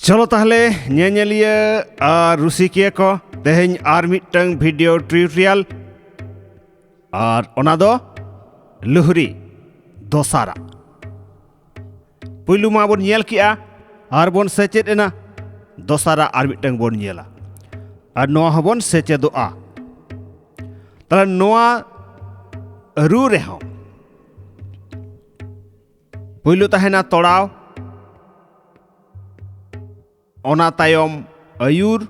चलो ताहले ñeñeliya ar rusikiya ko teheny ar mittang video tutorial ar ona do luhri dosara puylu ma bon ñel ki'a ar bon sechet ena dosara ar mittang bon ñela ar noa hobon sechedoa tala noa ru reho puylu tahena toraw ona tayom ayur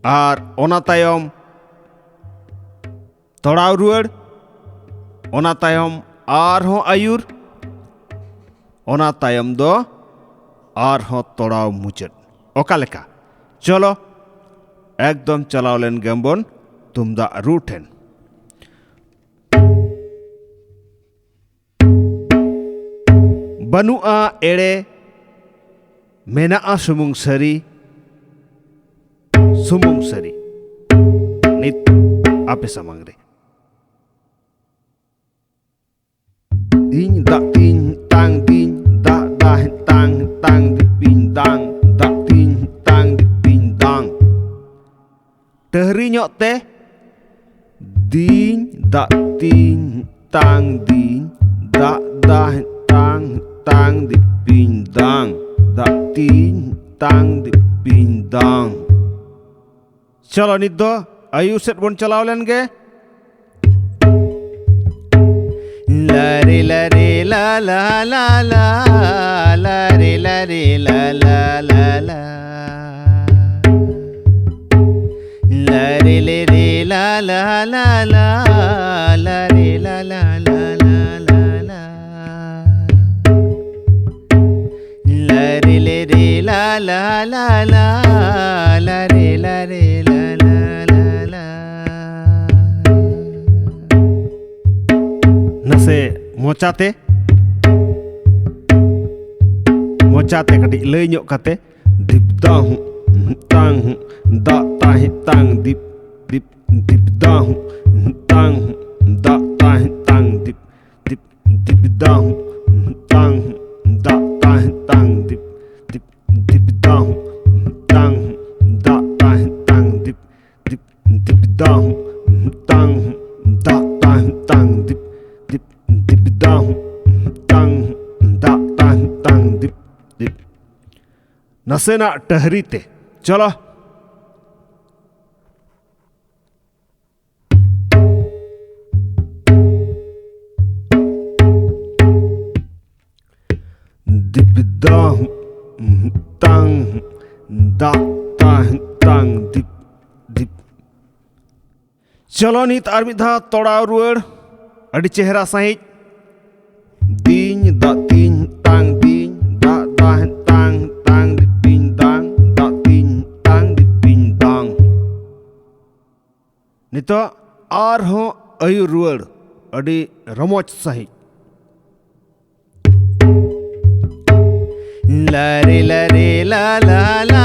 ar ona tayom toraw ruar ona tayom arho ayur ona tayom do arho toraw muchet okaleka cholo ekdom chalaw len gambon tumda ruten banua ere mena'a sumung sari nit ape samangre ding da ting tang ding da da tang tang di ping dang da ting tang di ping dang tehri nyok teh ding da ting tang ding da da tang tang di ping dang da ting tang di pindang. Chalo nit do ayu set bon chalaw len ge la re la la la la la re la la la la la la re la la la la la re la la la la la la la la la re la la la la nase mochate kadi lay nyok kate dip dang tang da tah tang dip dip dip dang tang da tah tang dip dip dip dang tang da tah tang dip dip dip dang tang da tah tang dip dip dip dang tang da tah tang dip dip dip dang tang da tah tang dip dip nasena tahrite chalo dip dang tang da tah tang dip dip chalo nit ar midha todaw ruar adi chehra sahij ding da ting tang ding da da tang tang dip ping dang da ting tang dip ping dang nito arho ayu ruar adi ramoch sahij la re la la la la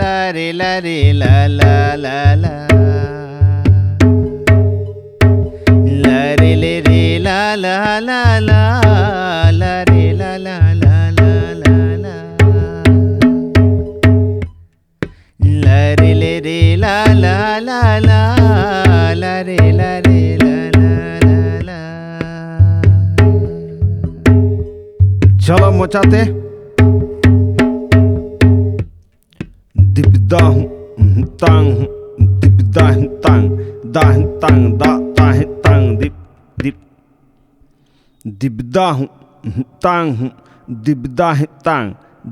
la re la la la la la la re la la la la la re la la la la la la la re la la la la la re la la la la chalo mochate dip dang tang dip dang tang da tang da tah tang dip dip dip dang tang dip da tang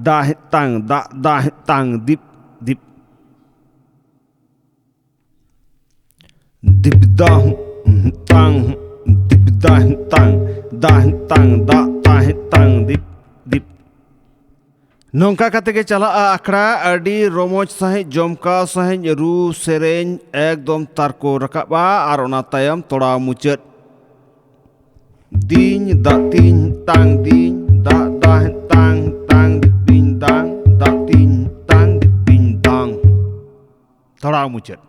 da tang da da tang dip dip dip dang tang dip da tang da tang da tah tang dip dip nongka kate ge chala akra adi romoj sahij jomka sahij ru sereny ekdom tarko rakaba ar ona tayam toda muchet ding da ting tang ding da da tang tang dip ping dang da ting tang dip ping dang toda muchet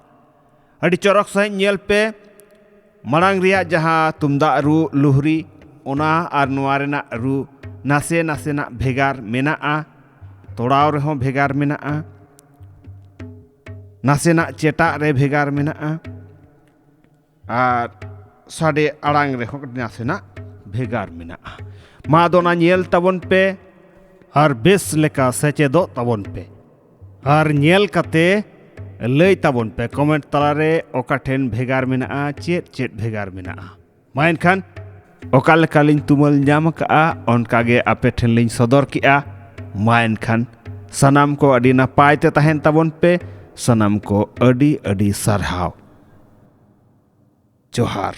adi chorok sahij nyel pe marang riya jaha tumda ru luhri ona ar noa rena ru नासेनाक भेगार मेनाआ, तोड़ाव रेहों भेगार मेनाआ, नासेनाक चेटाग रे भेगार मेनाआ और साडे आड़ांग रेहों नासेनाक भेगार मेनाआ। मा दो ना ñेल ताबोन पे और base लेका सेचेदो ताबोन पे और ñेल कते लई ताबोन पे कमेंट तलारे ओका ठेन भेगार मेनाआ चेत चेत भेगार मेनाआ। मा एनखान ओका लेका लिंग तुमल ᱧᱟᱢ कआ ओनकागे आपे ठेन लिंग सदर किआ। मा एनखान सनाम को अडी नापाय ते तहेन ताबोन पे, सनाम को अडी अडी सारहाव। जोहार।